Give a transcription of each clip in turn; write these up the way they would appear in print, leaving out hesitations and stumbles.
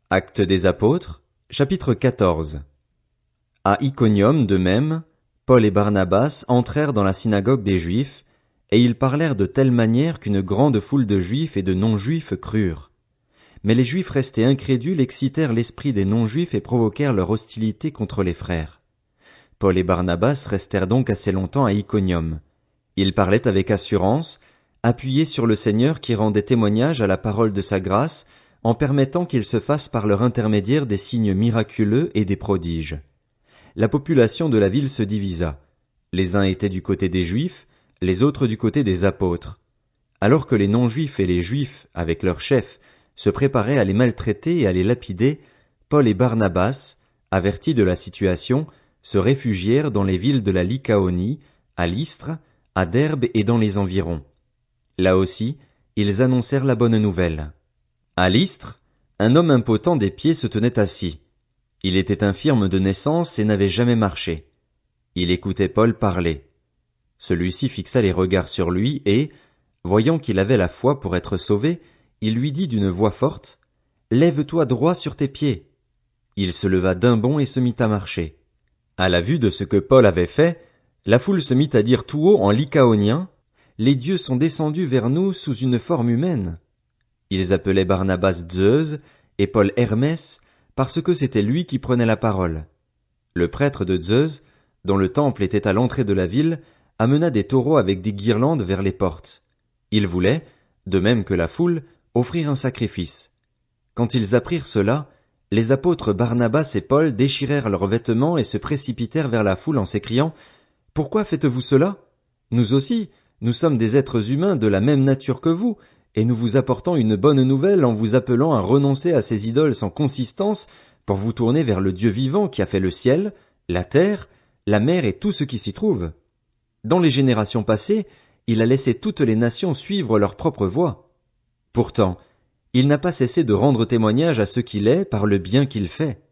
Actes des Apôtres, chapitre 14. À Iconium de même, Paul et Barnabas entrèrent dans la synagogue des Juifs, et ils parlèrent de telle manière qu'une grande foule de Juifs et de non-Juifs crurent. Mais les Juifs restés incrédules excitèrent l'esprit des non-Juifs et provoquèrent leur hostilité contre les frères. Paul et Barnabas restèrent donc assez longtemps à Iconium. Ils parlaient avec assurance, appuyés sur le Seigneur qui rendait témoignage à la parole de sa grâce, en permettant qu'ils se fassent par leur intermédiaire des signes miraculeux et des prodiges. La population de la ville se divisa. Les uns étaient du côté des Juifs, les autres du côté des apôtres. Alors que les non-Juifs et les Juifs, avec leurs chefs, se préparaient à les maltraiter et à les lapider, Paul et Barnabas, avertis de la situation, se réfugièrent dans les villes de la Lycaonie, à Lystre, à Derbe et dans les environs. Là aussi, ils annoncèrent la bonne nouvelle. À Lystre, un homme impotent des pieds se tenait assis. Il était infirme de naissance et n'avait jamais marché. Il écoutait Paul parler. Celui-ci fixa les regards sur lui et, voyant qu'il avait la foi pour être sauvé, il lui dit d'une voix forte, « Lève-toi droit sur tes pieds. » Il se leva d'un bond et se mit à marcher. À la vue de ce que Paul avait fait, la foule se mit à dire tout haut en lycaonien, « Les dieux sont descendus vers nous sous une forme humaine. » Ils appelaient Barnabas Zeus et Paul Hermès, parce que c'était lui qui prenait la parole. Le prêtre de Zeus, dont le temple était à l'entrée de la ville, amena des taureaux avec des guirlandes vers les portes. Il voulait, de même que la foule, offrir un sacrifice. Quand ils apprirent cela, les apôtres Barnabas et Paul déchirèrent leurs vêtements et se précipitèrent vers la foule en s'écriant « Pourquoi faites-vous cela? Nous aussi, nous sommes des êtres humains de la même nature que vous, et nous vous apportons une bonne nouvelle en vous appelant à renoncer à ces idoles sans consistance pour vous tourner vers le Dieu vivant qui a fait le ciel, la terre, la mer et tout ce qui s'y trouve. Dans les générations passées, il a laissé toutes les nations suivre leur propre voie. Pourtant, il n'a pas cessé de rendre témoignage à ce qu'il est par le bien qu'il fait.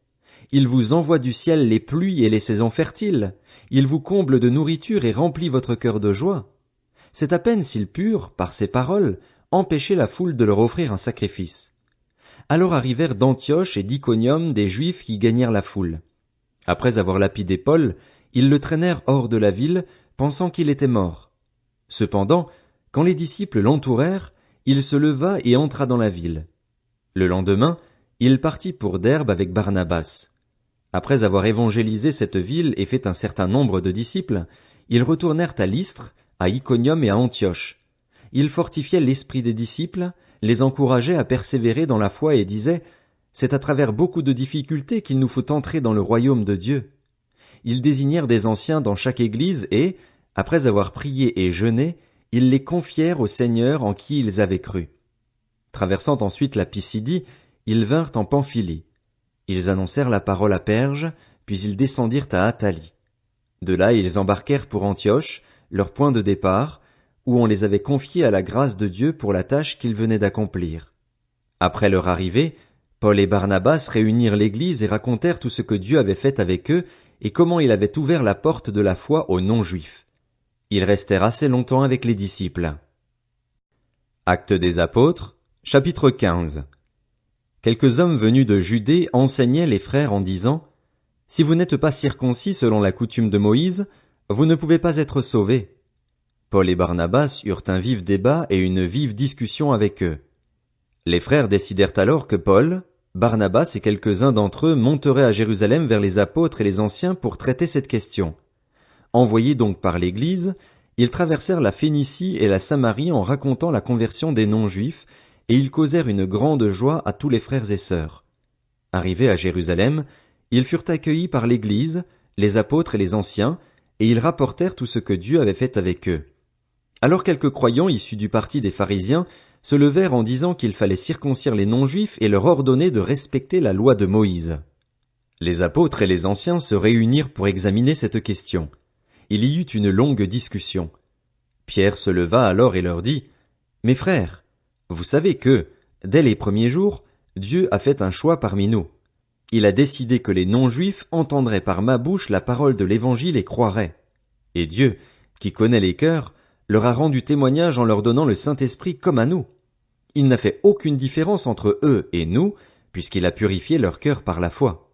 Il vous envoie du ciel les pluies et les saisons fertiles. Il vous comble de nourriture et remplit votre cœur de joie. C'est à peine s'il purent, par ses paroles, empêcher la foule de leur offrir un sacrifice. Alors arrivèrent d'Antioche et d'Iconium des Juifs qui gagnèrent la foule. Après avoir lapidé Paul, ils le traînèrent hors de la ville, pensant qu'il était mort. Cependant, quand les disciples l'entourèrent, il se leva et entra dans la ville. Le lendemain, il partit pour Derbe avec Barnabas. Après avoir évangélisé cette ville et fait un certain nombre de disciples, ils retournèrent à Lystre, à Iconium et à Antioche. Ils fortifiaient l'esprit des disciples, les encourageaient à persévérer dans la foi et disaient « C'est à travers beaucoup de difficultés qu'il nous faut entrer dans le royaume de Dieu. » Ils désignèrent des anciens dans chaque église et, après avoir prié et jeûné, ils les confièrent au Seigneur en qui ils avaient cru. Traversant ensuite la Pisidie, ils vinrent en Pamphylie. Ils annoncèrent la parole à Perge, puis ils descendirent à Attalie. De là ils embarquèrent pour Antioche, leur point de départ, où on les avait confiés à la grâce de Dieu pour la tâche qu'ils venaient d'accomplir. Après leur arrivée, Paul et Barnabas réunirent l'église et racontèrent tout ce que Dieu avait fait avec eux et comment il avait ouvert la porte de la foi aux non-juifs. Ils restèrent assez longtemps avec les disciples. Actes des Apôtres, chapitre 15. Quelques hommes venus de Judée enseignaient les frères en disant « Si vous n'êtes pas circoncis selon la coutume de Moïse, vous ne pouvez pas être sauvés. » Paul et Barnabas eurent un vif débat et une vive discussion avec eux. Les frères décidèrent alors que Paul, Barnabas et quelques-uns d'entre eux monteraient à Jérusalem vers les apôtres et les anciens pour traiter cette question. Envoyés donc par l'Église, ils traversèrent la Phénicie et la Samarie en racontant la conversion des non-juifs, et ils causèrent une grande joie à tous les frères et sœurs. Arrivés à Jérusalem, ils furent accueillis par l'Église, les apôtres et les anciens, et ils rapportèrent tout ce que Dieu avait fait avec eux. Alors quelques croyants issus du parti des pharisiens se levèrent en disant qu'il fallait circoncire les non-juifs et leur ordonner de respecter la loi de Moïse. Les apôtres et les anciens se réunirent pour examiner cette question. Il y eut une longue discussion. Pierre se leva alors et leur dit « Mes frères, vous savez que, dès les premiers jours, Dieu a fait un choix parmi nous. Il a décidé que les non-juifs entendraient par ma bouche la parole de l'Évangile et croiraient. Et Dieu, qui connaît les cœurs, leur a rendu témoignage en leur donnant le Saint-Esprit comme à nous. Il n'a fait aucune différence entre eux et nous, puisqu'il a purifié leur cœur par la foi.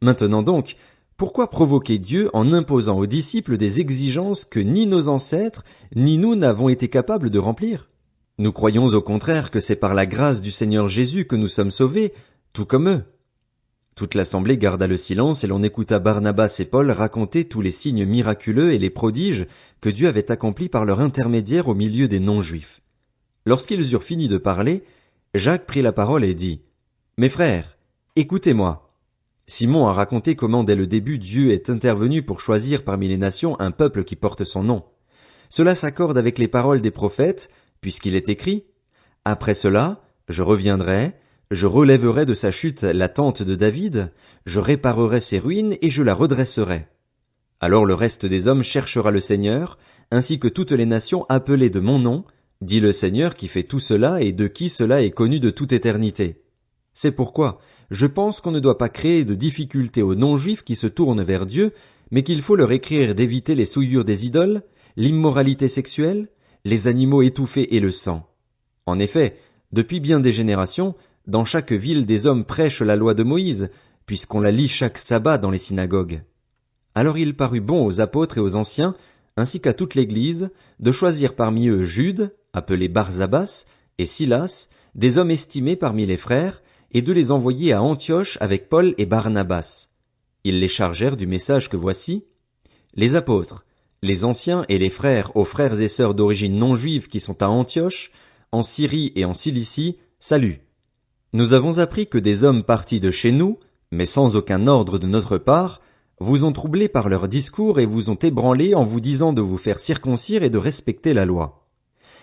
Maintenant donc, pourquoi provoquer Dieu en imposant aux disciples des exigences que ni nos ancêtres, ni nous n'avons été capables de remplir? Nous croyons au contraire que c'est par la grâce du Seigneur Jésus que nous sommes sauvés, tout comme eux. Toute l'assemblée garda le silence et l'on écouta Barnabas et Paul raconter tous les signes miraculeux et les prodiges que Dieu avait accomplis par leur intermédiaire au milieu des non-juifs. Lorsqu'ils eurent fini de parler, Jacques prit la parole et dit: « Mes frères, écoutez-moi. Simon a raconté comment dès le début Dieu est intervenu pour choisir parmi les nations un peuple qui porte son nom. Cela s'accorde avec les paroles des prophètes, puisqu'il est écrit: « Après cela, je reviendrai, je relèverai de sa chute la tente de David, je réparerai ses ruines et je la redresserai. » Alors le reste des hommes cherchera le Seigneur, ainsi que toutes les nations appelées de mon nom, dit le Seigneur qui fait tout cela et de qui cela est connu de toute éternité. C'est pourquoi je pense qu'on ne doit pas créer de difficultés aux non-juifs qui se tournent vers Dieu, mais qu'il faut leur écrire d'éviter les souillures des idoles, l'immoralité sexuelle, les animaux étouffés et le sang. En effet, depuis bien des générations, dans chaque ville des hommes prêchent la loi de Moïse, puisqu'on la lit chaque sabbat dans les synagogues. Alors il parut bon aux apôtres et aux anciens, ainsi qu'à toute l'Église, de choisir parmi eux Jude, appelé Barsabas, et Silas, des hommes estimés parmi les frères, et de les envoyer à Antioche avec Paul et Barnabas. Ils les chargèrent du message que voici: les apôtres, les anciens et les frères aux frères et sœurs d'origine non juive qui sont à Antioche, en Syrie et en Cilicie, salut. Nous avons appris que des hommes partis de chez nous, mais sans aucun ordre de notre part, vous ont troublé par leurs discours et vous ont ébranlé en vous disant de vous faire circoncire et de respecter la loi.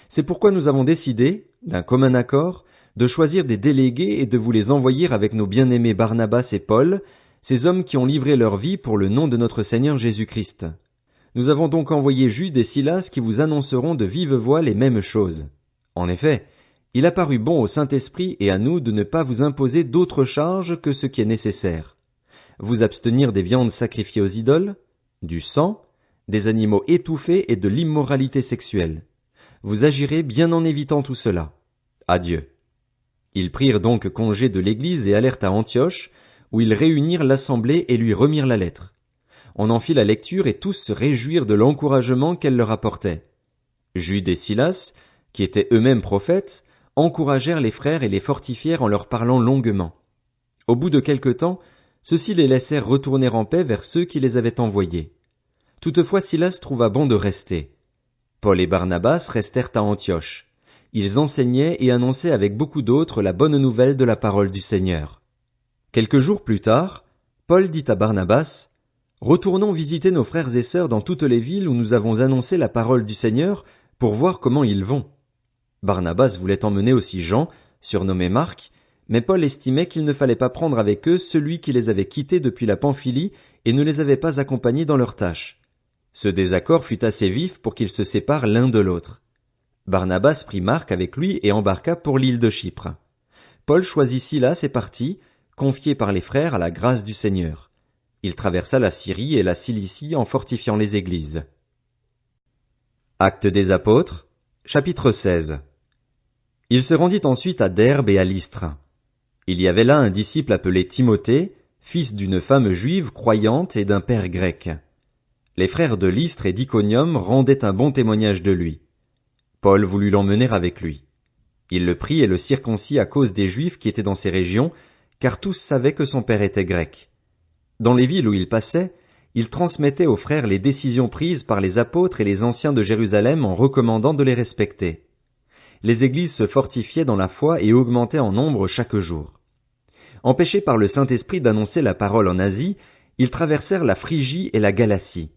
C'est pourquoi nous avons décidé, d'un commun accord, de choisir des délégués et de vous les envoyer avec nos bien-aimés Barnabas et Paul, ces hommes qui ont livré leur vie pour le nom de notre Seigneur Jésus-Christ. Nous avons donc envoyé Jude et Silas qui vous annonceront de vive voix les mêmes choses. En effet, il a paru bon au Saint-Esprit et à nous de ne pas vous imposer d'autres charges que ce qui est nécessaire. Vous abstenir des viandes sacrifiées aux idoles, du sang, des animaux étouffés et de l'immoralité sexuelle. Vous agirez bien en évitant tout cela. Adieu. Ils prirent donc congé de l'Église et allèrent à Antioche, où ils réunirent l'assemblée et lui remirent la lettre. On en fit la lecture et tous se réjouirent de l'encouragement qu'elle leur apportait. Jude et Silas, qui étaient eux-mêmes prophètes, encouragèrent les frères et les fortifièrent en leur parlant longuement. Au bout de quelque temps, ceux-ci les laissèrent retourner en paix vers ceux qui les avaient envoyés. Toutefois Silas trouva bon de rester. Paul et Barnabas restèrent à Antioche. Ils enseignaient et annonçaient avec beaucoup d'autres la bonne nouvelle de la parole du Seigneur. Quelques jours plus tard, Paul dit à Barnabas: « Retournons visiter nos frères et sœurs dans toutes les villes où nous avons annoncé la parole du Seigneur pour voir comment ils vont. » Barnabas voulait emmener aussi Jean, surnommé Marc, mais Paul estimait qu'il ne fallait pas prendre avec eux celui qui les avait quittés depuis la Pamphylie et ne les avait pas accompagnés dans leurs tâches. Ce désaccord fut assez vif pour qu'ils se séparent l'un de l'autre. Barnabas prit Marc avec lui et embarqua pour l'île de Chypre. Paul choisit Silas et partit, confié par les frères à la grâce du Seigneur. Il traversa la Syrie et la Cilicie en fortifiant les églises. Actes des Apôtres, chapitre 16. Il se rendit ensuite à Derbe et à Lystre. Il y avait là un disciple appelé Timothée, fils d'une femme juive croyante et d'un père grec. Les frères de Lystre et d'Iconium rendaient un bon témoignage de lui. Paul voulut l'emmener avec lui. Il le prit et le circoncit à cause des Juifs qui étaient dans ces régions, car tous savaient que son père était grec. Dans les villes où il passait, il transmettait aux frères les décisions prises par les apôtres et les anciens de Jérusalem en recommandant de les respecter. Les églises se fortifiaient dans la foi et augmentaient en nombre chaque jour. Empêchés par le Saint-Esprit d'annoncer la parole en Asie, ils traversèrent la Phrygie et la Galatie.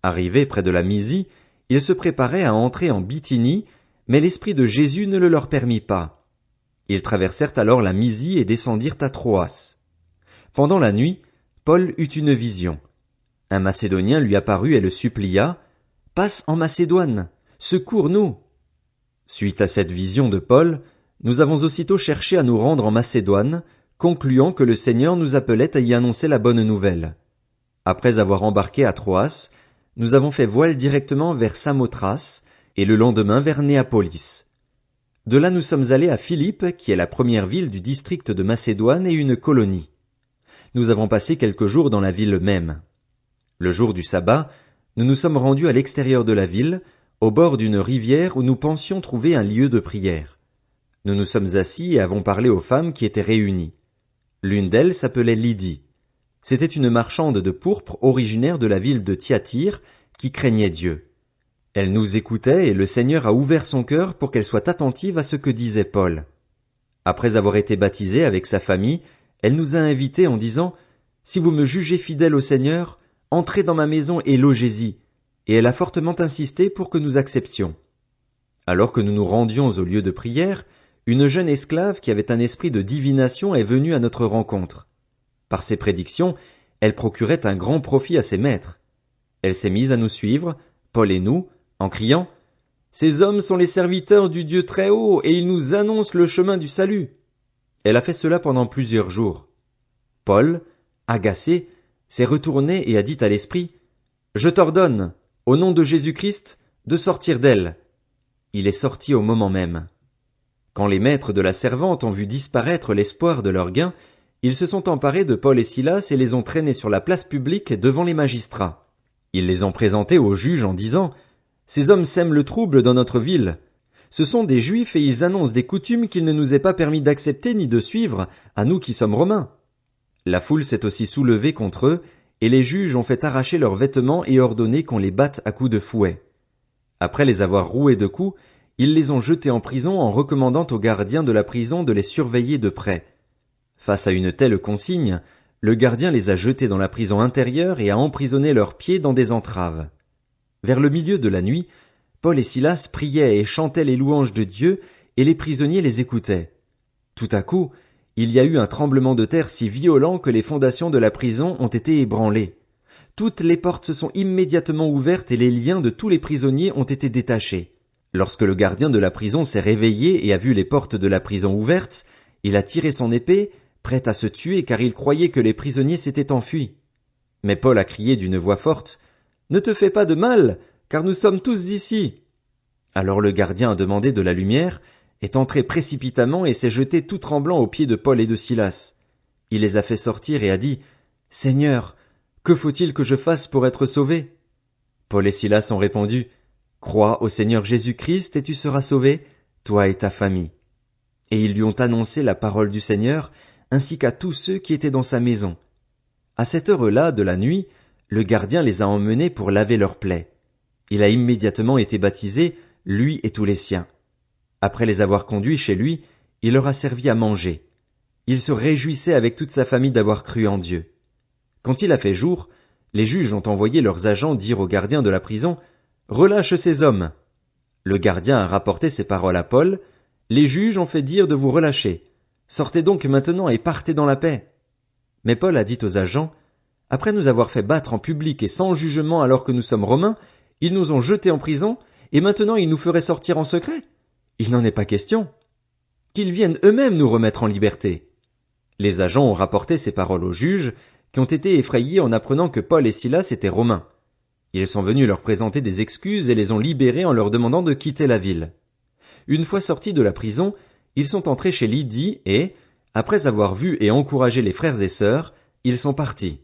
Arrivés près de la Mysie, ils se préparaient à entrer en Bithynie, mais l'Esprit de Jésus ne le leur permit pas. Ils traversèrent alors la Mysie et descendirent à Troas. Pendant la nuit, Paul eut une vision. Un Macédonien lui apparut et le supplia: « Passe en Macédoine, secours-nous » Suite à cette vision de Paul, nous avons aussitôt cherché à nous rendre en Macédoine, concluant que le Seigneur nous appelait à y annoncer la bonne nouvelle. Après avoir embarqué à Troas, nous avons fait voile directement vers Samothrace, et le lendemain vers Néapolis. De là nous sommes allés à Philippe, qui est la première ville du district de Macédoine et une colonie. Nous avons passé quelques jours dans la ville même. Le jour du sabbat, nous nous sommes rendus à l'extérieur de la ville, au bord d'une rivière où nous pensions trouver un lieu de prière. Nous nous sommes assis et avons parlé aux femmes qui étaient réunies. L'une d'elles s'appelait Lydie. C'était une marchande de pourpre originaire de la ville de Thyatire qui craignait Dieu. Elle nous écoutait et le Seigneur a ouvert son cœur pour qu'elle soit attentive à ce que disait Paul. Après avoir été baptisée avec sa famille, elle nous a invités en disant « Si vous me jugez fidèle au Seigneur, entrez dans ma maison et logez-y. » Et elle a fortement insisté pour que nous acceptions. Alors que nous nous rendions au lieu de prière, une jeune esclave qui avait un esprit de divination est venue à notre rencontre. Par ses prédictions, elle procurait un grand profit à ses maîtres. Elle s'est mise à nous suivre, Paul et nous, en criant « Ces hommes sont les serviteurs du Dieu très haut et ils nous annoncent le chemin du salut. » Elle a fait cela pendant plusieurs jours. Paul, agacé, s'est retourné et a dit à l'esprit « Je t'ordonne, au nom de Jésus-Christ, de sortir d'elle. » Il est sorti au moment même. Quand les maîtres de la servante ont vu disparaître l'espoir de leur gain, ils se sont emparés de Paul et Silas et les ont traînés sur la place publique devant les magistrats. Ils les ont présentés aux juges en disant « Ces hommes sèment le trouble dans notre ville. Ce sont des Juifs et ils annoncent des coutumes qu'il ne nous est pas permis d'accepter ni de suivre, à nous qui sommes Romains. » La foule s'est aussi soulevée contre eux, et les juges ont fait arracher leurs vêtements et ordonné qu'on les batte à coups de fouet. Après les avoir roués de coups, ils les ont jetés en prison en recommandant aux gardiens de la prison de les surveiller de près. Face à une telle consigne, le gardien les a jetés dans la prison intérieure et a emprisonné leurs pieds dans des entraves. Vers le milieu de la nuit, Paul et Silas priaient et chantaient les louanges de Dieu, et les prisonniers les écoutaient. Tout à coup, il y a eu un tremblement de terre si violent que les fondations de la prison ont été ébranlées. Toutes les portes se sont immédiatement ouvertes et les liens de tous les prisonniers ont été détachés. Lorsque le gardien de la prison s'est réveillé et a vu les portes de la prison ouvertes, il a tiré son épée, prêt à se tuer car il croyait que les prisonniers s'étaient enfuis. Mais Paul a crié d'une voix forte « Ne te fais pas de mal, car nous sommes tous ici. » Alors le gardien a demandé de la lumière, est entré précipitamment et s'est jeté tout tremblant aux pieds de Paul et de Silas. Il les a fait sortir et a dit « Seigneur, que faut-il que je fasse pour être sauvé ?» Paul et Silas ont répondu « Crois au Seigneur Jésus-Christ et tu seras sauvé, toi et ta famille. » Et ils lui ont annoncé la parole du Seigneur, ainsi qu'à tous ceux qui étaient dans sa maison. À cette heure-là de la nuit, le gardien les a emmenés pour laver leurs plaies. Il a immédiatement été baptisé, lui et tous les siens. Après les avoir conduits chez lui, il leur a servi à manger. Il se réjouissait avec toute sa famille d'avoir cru en Dieu. Quand il a fait jour, les juges ont envoyé leurs agents dire au gardien de la prison « Relâche ces hommes !» Le gardien a rapporté ces paroles à Paul. Les juges ont fait dire de vous relâcher. Sortez donc maintenant et partez dans la paix. Mais Paul a dit aux agents « Après nous avoir fait battre en public et sans jugement alors que nous sommes Romains, ils nous ont jetés en prison, et maintenant ils nous feraient sortir en secret? Il n'en est pas question. Qu'ils viennent eux-mêmes nous remettre en liberté. » Les agents ont rapporté ces paroles aux juges, qui ont été effrayés en apprenant que Paul et Silas étaient Romains. Ils sont venus leur présenter des excuses et les ont libérés en leur demandant de quitter la ville. Une fois sortis de la prison, ils sont entrés chez Lydie et, après avoir vu et encouragé les frères et sœurs, ils sont partis.